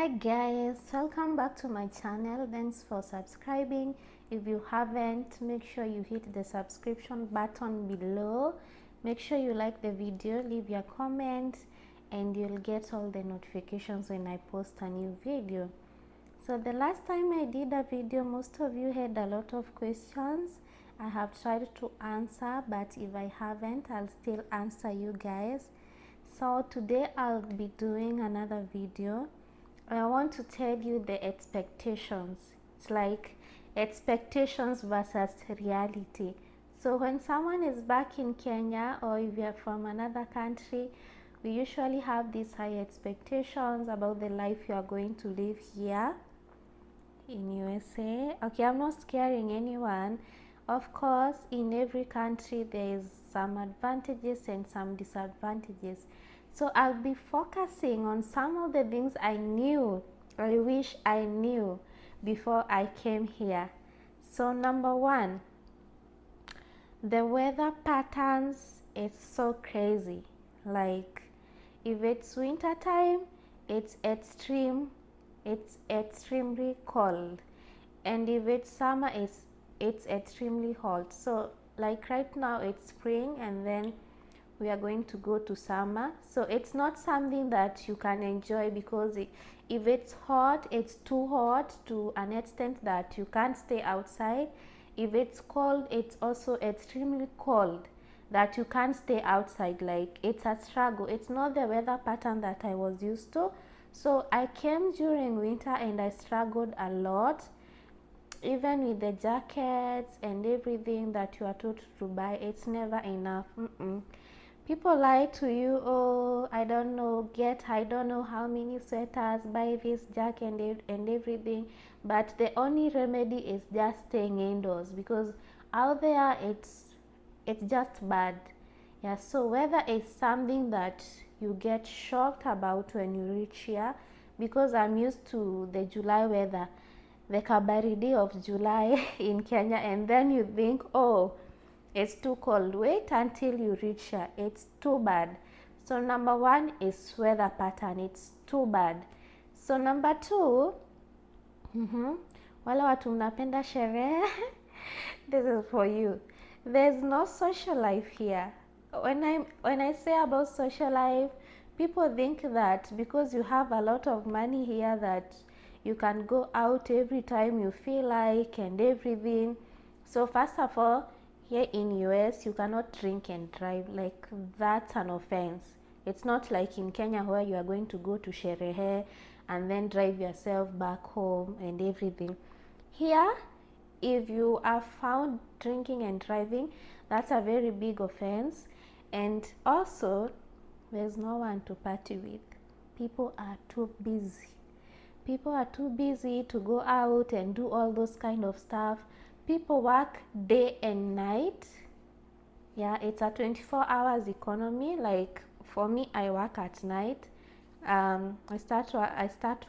Hi guys, welcome back to my channel. Thanks for subscribing. If you haven't, make sure you hit the subscription button below. Make sure you like the video, leave your comment, and you'll get all the notifications when I post a new video. So the last time I did a video, most of you had a lot of questions. I have tried to answer, but if I haven't, I'll still answer you guys. So today I'll be doing another video. I want to tell you the expectations. It's like expectations versus reality. So when someone is back in Kenya, or if you're from another country, we usually have these high expectations about the life you are going to live here in USA. Okay, I'm not scaring anyone. Of course, in every country there is some advantages and some disadvantages. So I'll be focusing on some of the things I wish I knew before I came here. So number one, the weather patterns is so crazy. Like if it's winter time, it's extremely cold, and if it's summer, it's extremely hot. So like right now it's spring, and then we are going to go to summer. So it's not something that you can enjoy, because if it's hot, it's too hot to an extent that you can't stay outside. If it's cold, it's also extremely cold that you can't stay outside. Like it's a struggle. It's not the weather pattern that I was used to. So I came during winter and I struggled a lot, even with the jackets and everything that you are told to buy. It's never enough. People lie to you. Oh, I don't know how many sweaters, buy this jacket and everything. But the only remedy is just staying indoors, because out there it's just bad. Yeah, so weather is something that you get shocked about when you reach here, because I'm used to the July weather, the kabaridi of July in Kenya, and then you think, oh, it's too cold. Wait until you reach here. It's too bad. So number one is weather pattern. It's too bad. So number two, wale watu mnapenda sherehe, this is for you. There's no social life here. When I say about social life, people think that because you have a lot of money here, that you can go out every time you feel like and everything. So first of all, here in US, you cannot drink and drive. Like, that's an offense. It's not like in Kenya, where you are going to go to sherehe and then drive yourself back home and everything. Here, if you are found drinking and driving, that's a very big offense. And also, there's no one to party with. People are too busy. People are too busy to go out and do all those kind of stuff. People work day and night. Yeah, it's a 24 hours economy. Like for me, I work at night. I start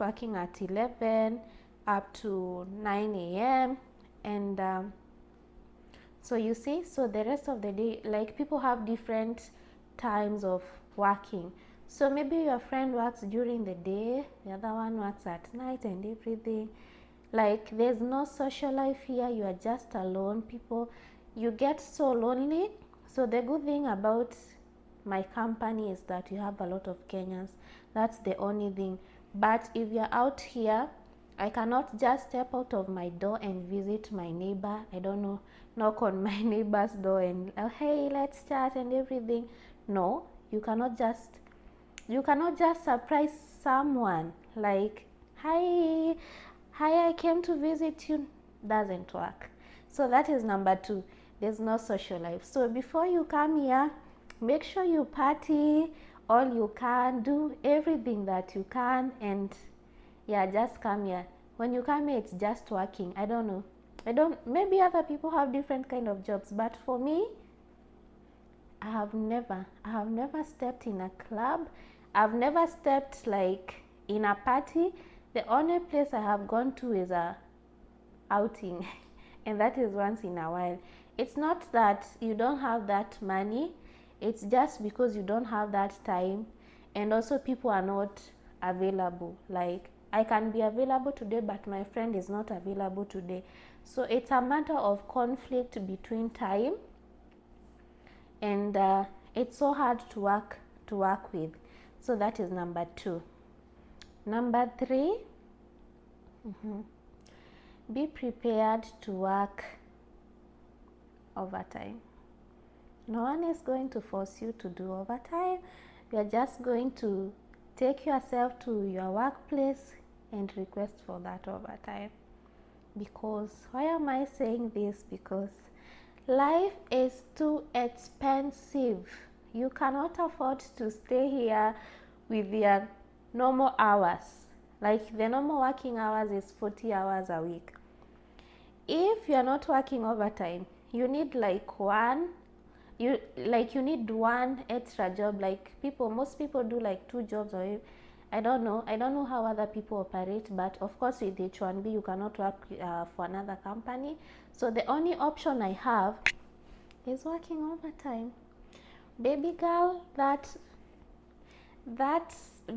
working at 11 up to 9 a.m. and so you see, so the rest of the day, like people have different times of working. So maybe your friend works during the day, the other one works at night and everything. Like there's no social life here. You are just alone. People, you get so lonely. So the good thing about my company is that you have a lot of Kenyans. That's the only thing. But if you're out here, I cannot just step out of my door and visit my neighbor. I don't know, knock on my neighbor's door and hey, let's chat and everything. No, you cannot just surprise someone like, hi, I came to visit you. Doesn't work. So that is number two. There's no social life. So before you come here, make sure you party all you can, do everything that you can, and yeah, just come here. When you come here, it's just working. I don't know. Maybe other people have different kind of jobs, but for me, I have never stepped in a club. I've never stepped like in a party. The only place I have gone to is a outing and that is once in a while. It's not that you don't have that money, it's just because you don't have that time, and also people are not available. Like I can be available today, but my friend is not available today. So it's a matter of conflict between time, and it's so hard to work with. So that is number 2. Number 3, be prepared to work overtime. No one is going to force you to do overtime. You are just going to take yourself to your workplace and request for that overtime. Because, why am I saying this? Because life is too expensive. You cannot afford to stay here with your normal hours. Like, the normal working hours is 40 hours a week. If you're not working overtime, you need you need one extra job. Like, most people do like 2 jobs, or I don't know how other people operate, but of course with H1B you cannot work for another company. So the only option I have is working overtime. Baby girl, that's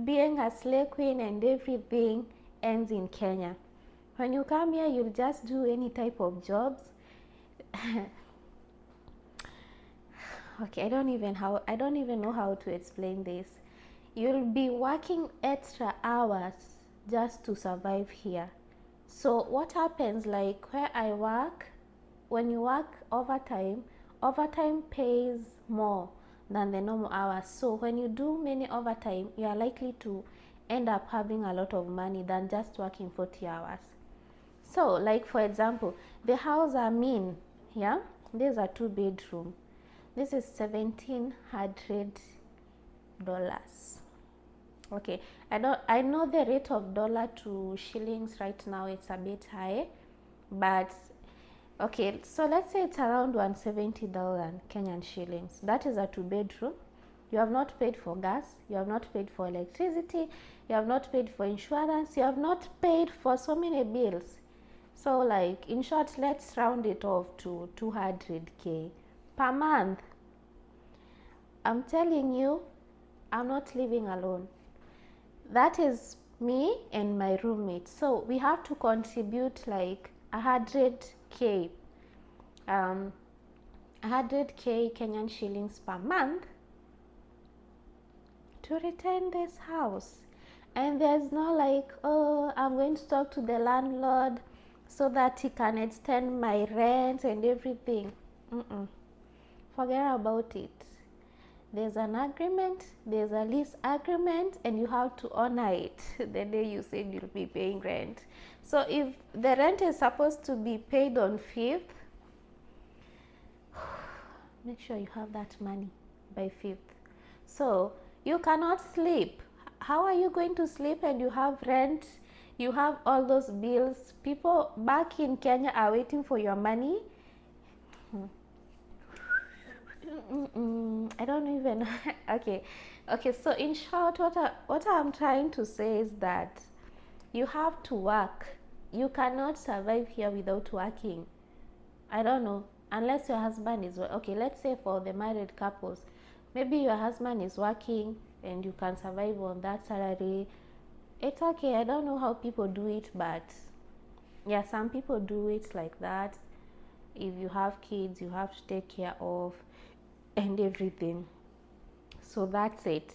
being a slave queen and everything ends in Kenya. When you come here, you'll just do any type of jobs. Okay, I don't even know how to explain this. You'll be working extra hours just to survive here. So what happens, like where I work, when you work overtime pays more than the normal hours. So when you do many overtime, you are likely to end up having a lot of money than just working 40 hours. So, like for example, the house I'm in, yeah, there's a 2-bedroom. This is $1,700. Okay, I know the rate of dollar to shillings right now, it's a bit high, but okay, so let's say it's around $170 Kenyan shillings. That is a 2-bedroom. You have not paid for gas, you have not paid for electricity, you have not paid for insurance, you have not paid for so many bills. So, like, in short, let's round it off to 200K per month. I'm telling you, I'm not living alone. That is me and my roommate. So we have to contribute like 100K, 100K Kenyan shillings per month to retain this house. And there's no like, oh, I'm going to talk to the landlord so that he can extend my rent and everything. Forget about it. There's an agreement, there's a lease agreement, and you have to honor it the day you said you'll be paying rent. So if the rent is supposed to be paid on 5th, make sure you have that money by 5th. So you cannot sleep. How are you going to sleep and you have rent, you have all those bills? People back in Kenya are waiting for your money. I don't even okay, so in short, what I'm trying to say is that you have to work. You cannot survive here without working. I don't know, unless your husband is okay. Let's say for the married couples, maybe your husband is working and you can survive on that salary. It's okay. I don't know how people do it, but yeah, some people do it like that. If you have kids, you have to take care of and everything. So that's it.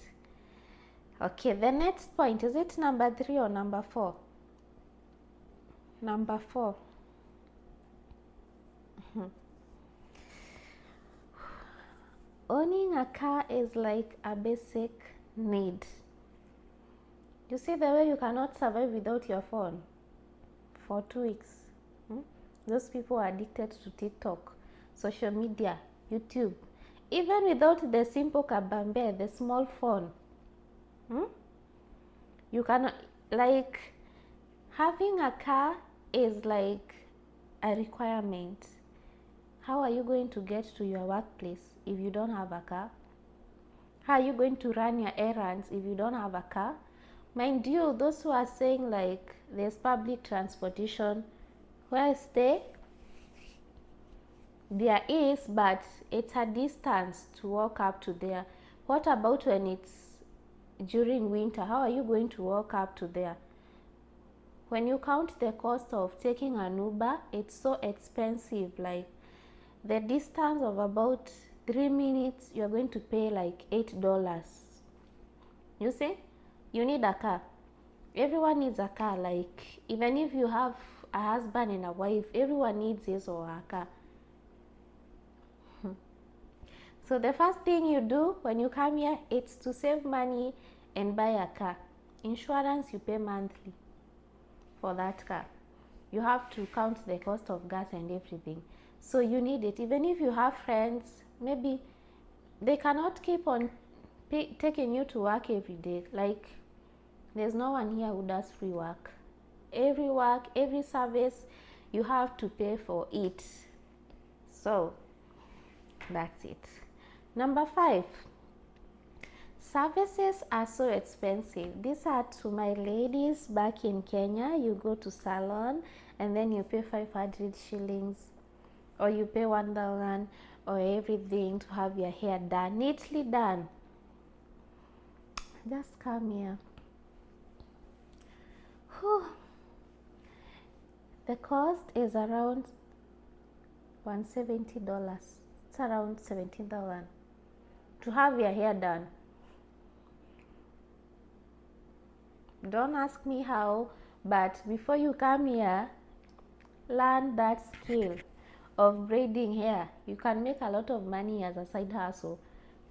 Okay, the next point, is it number 3 or number 4? Number 4. Owning a car is like a basic need. You see the way you cannot survive without your phone for 2 weeks. Those people are addicted to TikTok, social media, YouTube. Even without the simple kabambe, the small phone, you cannot, like, having a car is like a requirement. How are you going to get to your workplace if you don't have a car? How are you going to run your errands if you don't have a car? Mind you, those who are saying like there's public transportation, where I stay, there is, but it's a distance to walk up to there. What about when it's during winter? How are you going to walk up to there? when you count the cost of taking an Uber, it's so expensive. Like the distance of about 3 minutes, you're going to pay like $8. You see, you need a car. Everyone needs a car. Like even if you have a husband and a wife, everyone needs his or her car. So the first thing you do when you come here, it's to save money and buy a car. Insurance you pay monthly for that car. You have to count the cost of gas and everything. So you need it. Even if you have friends, maybe they cannot keep on taking you to work every day. Like there's no one here who does free work. Every service, you have to pay for it. So that's it. Number 5, services are so expensive. These are to my ladies back in Kenya. You go to salon and then you pay 500 shillings or you pay 1,000 or everything to have your hair done, neatly done. Just come here. Whew. The cost is around $170. It's around 17,000 to have your hair done. Don't ask me how, but before you come here, learn that skill of braiding hair. You can make a lot of money as a side hustle.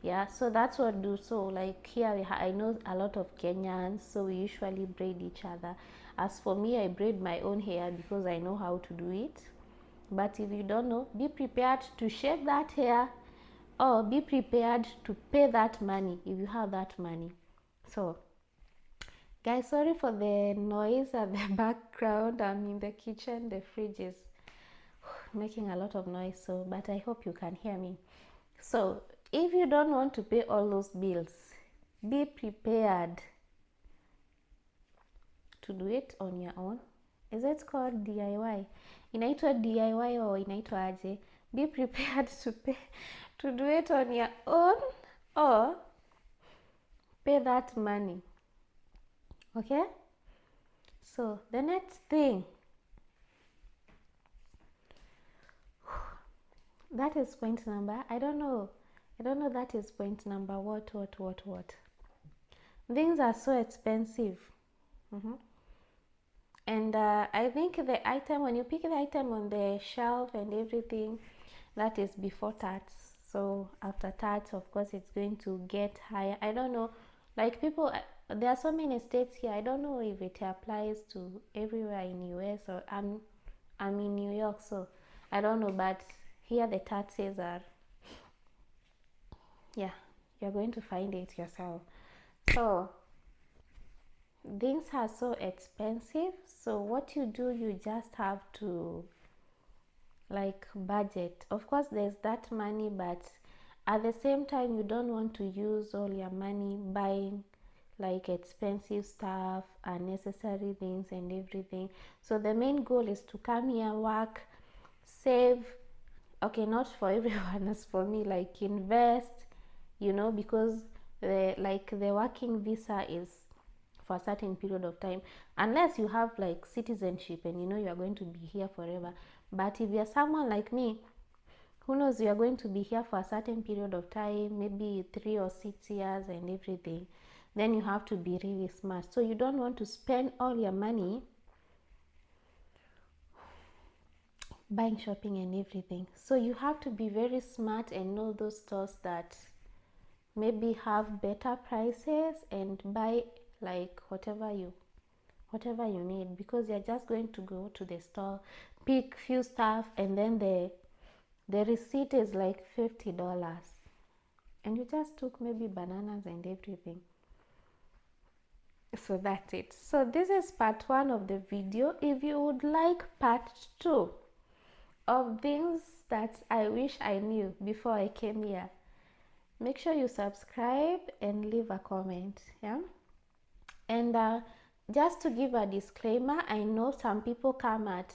Yeah, so that's what I do. So like here I know a lot of Kenyans, so we usually braid each other. As for me, I braid my own hair because I know how to do it. But if you don't know, be prepared to shave that hair or be prepared to pay that money if you have that money. So guys, sorry for the noise at the background. I'm in the kitchen. The fridge is making a lot of noise, so but I hope you can hear me. So if you don't want to pay all those bills, be prepared to do it on your own. Is it called DIY? Inaitwa DIY or inaitwa aje? Be prepared to do it on your own or pay that money. Okay? So the next thing, that is point number, I don't know that is point number what. Things are so expensive. And I think the item, when you pick the item on the shelf and everything, that is before tax. So after tax, of course, it's going to get higher. I don't know, like people, there are so many states here. I don't know if it applies to everywhere in US or I'm in New York, so I don't know, but here the taxes are, yeah, you're going to find it yourself. So things are so expensive. So what you do, you just have to like budget. Of course there's that money, but at the same time you don't want to use all your money buying like expensive stuff, unnecessary things and everything. So the main goal is to come here, work, save. Okay, not for everyone, as for me, like invest, you know, because the working visa is for a certain period of time, unless you have like citizenship and you know you are going to be here forever. But if you're someone like me, who knows, you are going to be here for a certain period of time, maybe 3 or 6 years and everything, then you have to be really smart. So you don't want to spend all your money buying, shopping and everything. So you have to be very smart and know those stores that maybe have better prices and buy like whatever you need, because you're just going to go to the store, pick few stuff, and then the receipt is like $50 and you just took maybe bananas and everything. So that's it. So this is part 1 of the video. If you would like part 2 of things that I wish I knew before I came here, make sure you subscribe and leave a comment. Yeah, and just to give a disclaimer, I know some people come at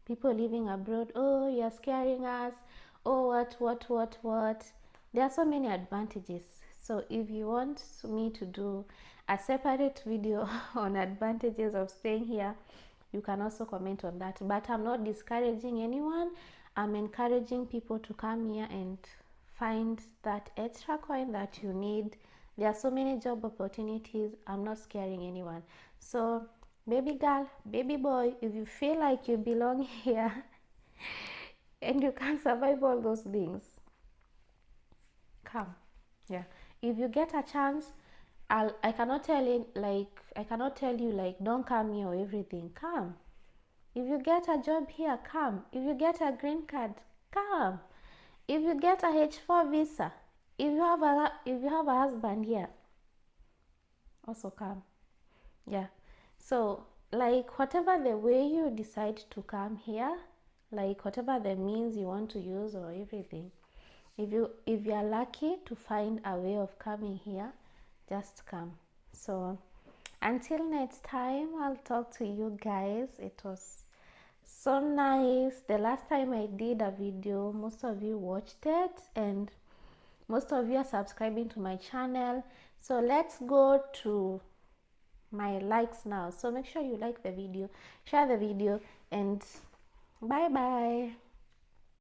people living abroad, oh, you're scaring us, oh, what. There are so many advantages. So if you want me to do a separate video on advantages of staying here, you can also comment on that. But I'm not discouraging anyone. I'm encouraging people to come here and find that extra coin that you need. There are so many job opportunities. I'm not scaring anyone. So baby girl, baby boy, if you feel like you belong here and you can survive all those things, come. Yeah, if you get a chance, I cannot tell you like don't come here or everything. Come. If you get a job here, come. If you get a green card, come. If you get a H4 visa, if you have a husband here, also come. Yeah. So like whatever the way you decide to come here, like whatever the means you want to use or everything, if you are lucky to find a way of coming here, just come. So until next time, I'll talk to you guys. It was so nice. The last time I did a video, most of you watched it and most of you are subscribing to my channel. So let's go to my likes now. So make sure you like the video, share the video, and bye bye.